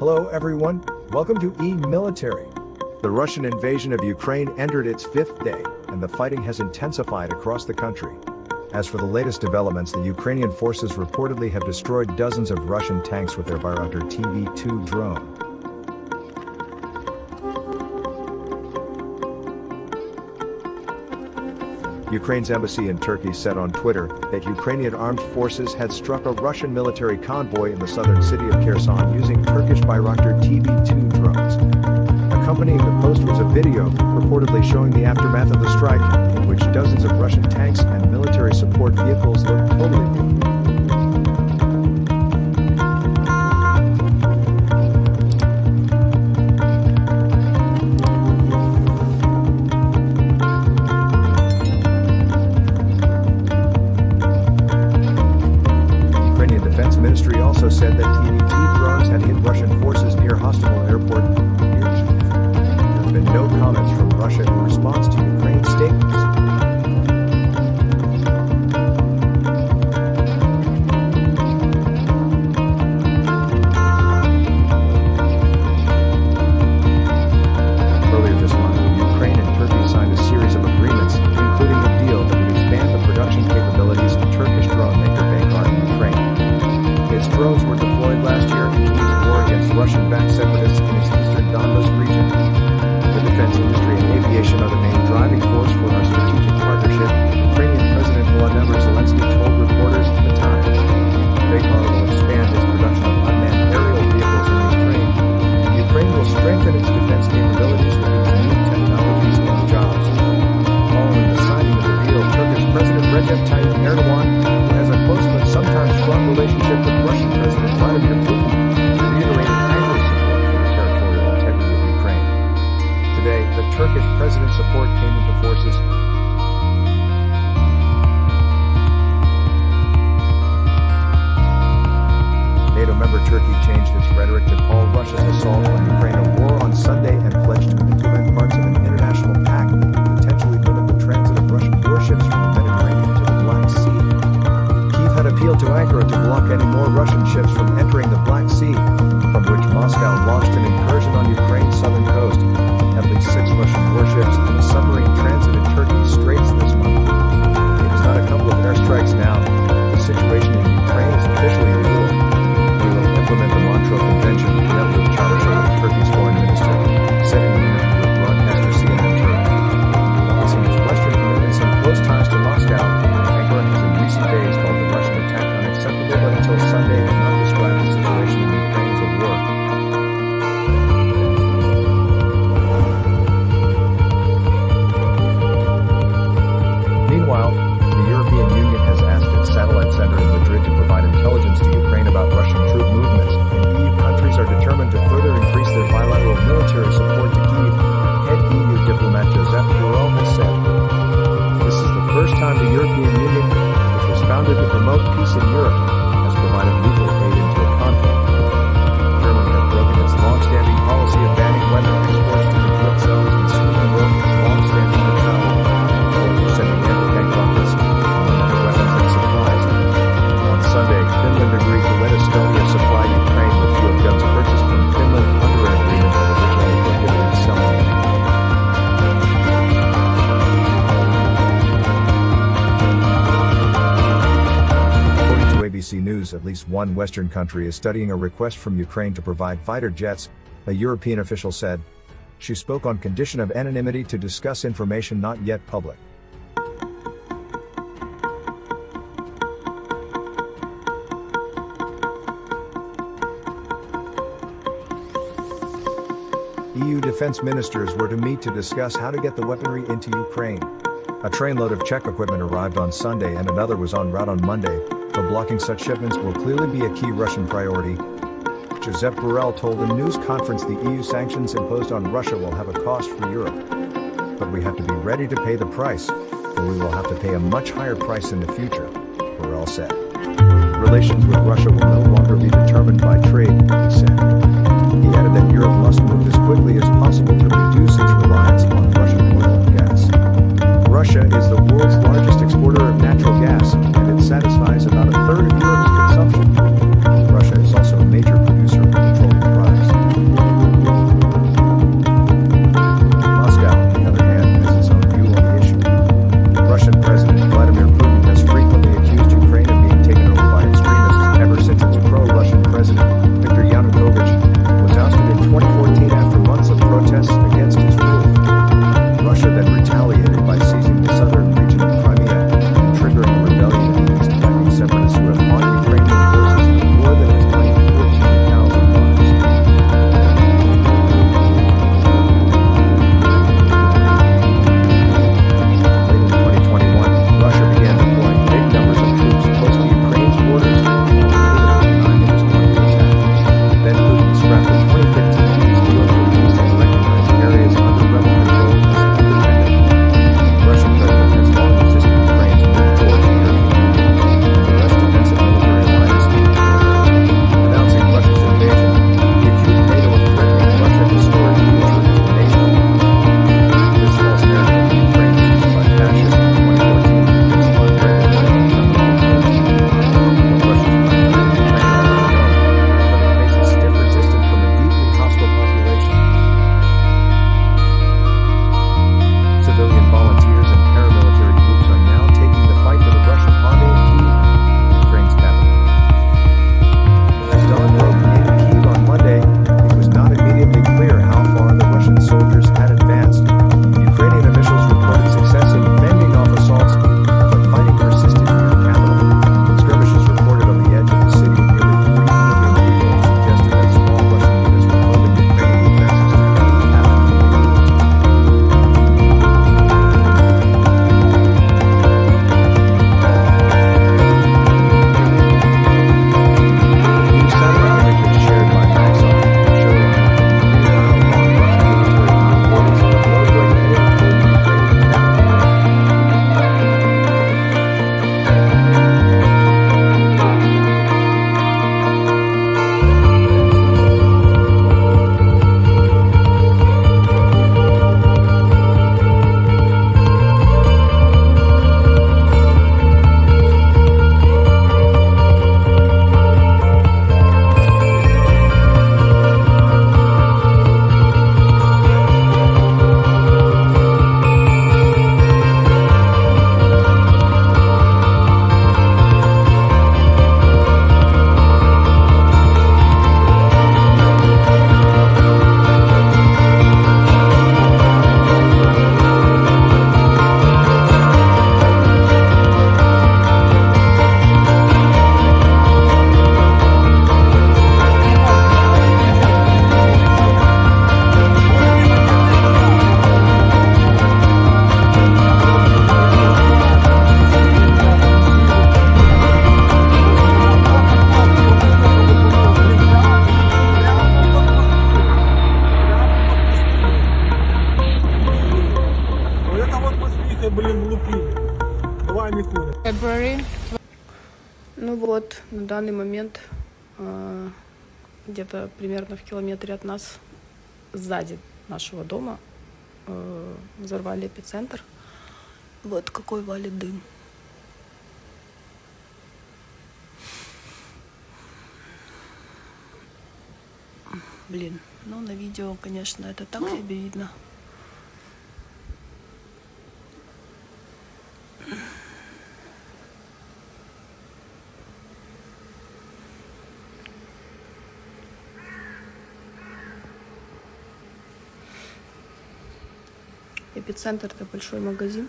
Hello everyone, welcome to E-Military. The Russian invasion of Ukraine entered its fifth day, and the fighting has intensified across the country. As for the latest developments, the Ukrainian forces reportedly have destroyed dozens of Russian tanks with their Bayraktar TB2 drone. Ukraine's embassy in Turkey said on Twitter that Ukrainian armed forces had struck a Russian military convoy in the southern city of Kherson using Turkish Bayraktar TB2 drones. Accompanying the post was a video, reportedly showing the aftermath of the strike, in which dozens of Russian tanks and military support vehicles looked totally ruined. Ministry also said that TB2 drones had hit Russian forces near Hostomel Airport. There have been no comments from Russia in response to Ukraine's statements. Earlier this month, Ukraine and Turkey signed a series of agreements, including a deal that would expand the production capabilities of Turkish drone maker Bayraktar in Ukraine. Its drones were deployed last year in Kiev's war against Russian-backed separatists in its eastern Donbas region. The defense industry and aviation are the main driving force for our strategic partnership, Ukrainian President Volodymyr Zelensky told reporters at the time. Bayraktar will expand its production of unmanned aerial vehicles in Ukraine, and Ukraine will strengthen its defense capabilities with these new technologies and jobs. Following the signing of the deal, Turkish President Recep Tayyip Erdogan, who has a close but sometimes fraught relationship with Russian President Vladimir Putin, reiterated angry support for the territorial integrity of Ukraine. Today, the Turkish president's support came into forces. NATO member Turkey changed its rhetoric to call Russia's assault on Ukraine a war on Sunday and pledged to implement parts of an international pact that could potentially limit the transit of Russian warships from the Mediterranean to the Black Sea. Kyiv had appealed to Ankara to block any more Russian ships from entering the Black Sea, from which Moscow launched an incursion on Ukraine's southern coast. At least 6 Russian warships and a submarine transit in Turkey's straits this month. It is not a couple of airstrikes now. The situation in Ukraine is officially a war. We will implement the Montreux Convention, Mevlut Çavuşoğlu, Turkey's foreign minister, said in an interview with broadcaster CNN Turkey. Balancing its Western commitments and close ties to Moscow, Ankara has in recent days called the Russian attack unacceptable, but until Sunday did not describe the situation in Ukraine as a war. Meanwhile, the European Union has asked its satellite center in Madrid to provide intelligence to Ukraine about Russian troop movements, and EU countries are determined to further increase their bilateral military support to Kyiv, head EU diplomat Josep Borrell has said. This is the first time the European Union, which was founded to promote peace in Europe, has provided lethal aid into a conflict. Germany has broken its long-standing policy of banning weapon exports to conflict zones, and Sweden broke its long-standing neutrality for sending anti-tank rockets and weapons and supplies. On Sunday, Finland agreed to let Estonia supply Ukraine with field guns purchased from Finland under an agreement that originally prohibited selling them. According to ABC News, at least one Western country is studying a request from Ukraine to provide fighter jets, a European official said. She spoke on condition of anonymity to discuss information not yet public. EU defense ministers were to meet to discuss how to get the weaponry into Ukraine. A trainload of Czech equipment arrived on Sunday and another was en route on Monday, but blocking such shipments will clearly be a key Russian priority. Josep Borrell told a news conference the EU sanctions imposed on Russia will have a cost for Europe. But we have to be ready to pay the price, or we will have to pay a much higher price in the future, Borrell said. Relations with Russia will no longer be determined by trade, he said. He added that Europe must move as quickly as possible to reduce its reliance on Russian oil and gas. Russia is the world's largest exporter of natural gas, and it satisfies about a third of Europe's consumption. Russia is also a major producer of petroleum products. February. Ну вот, на данный момент где-то примерно в километре от нас, сзади нашего дома, взорвали эпицентр. Вот какой валит дым. Блин, ну на видео, конечно, это так себе видно. Эпицентр — это большой магазин.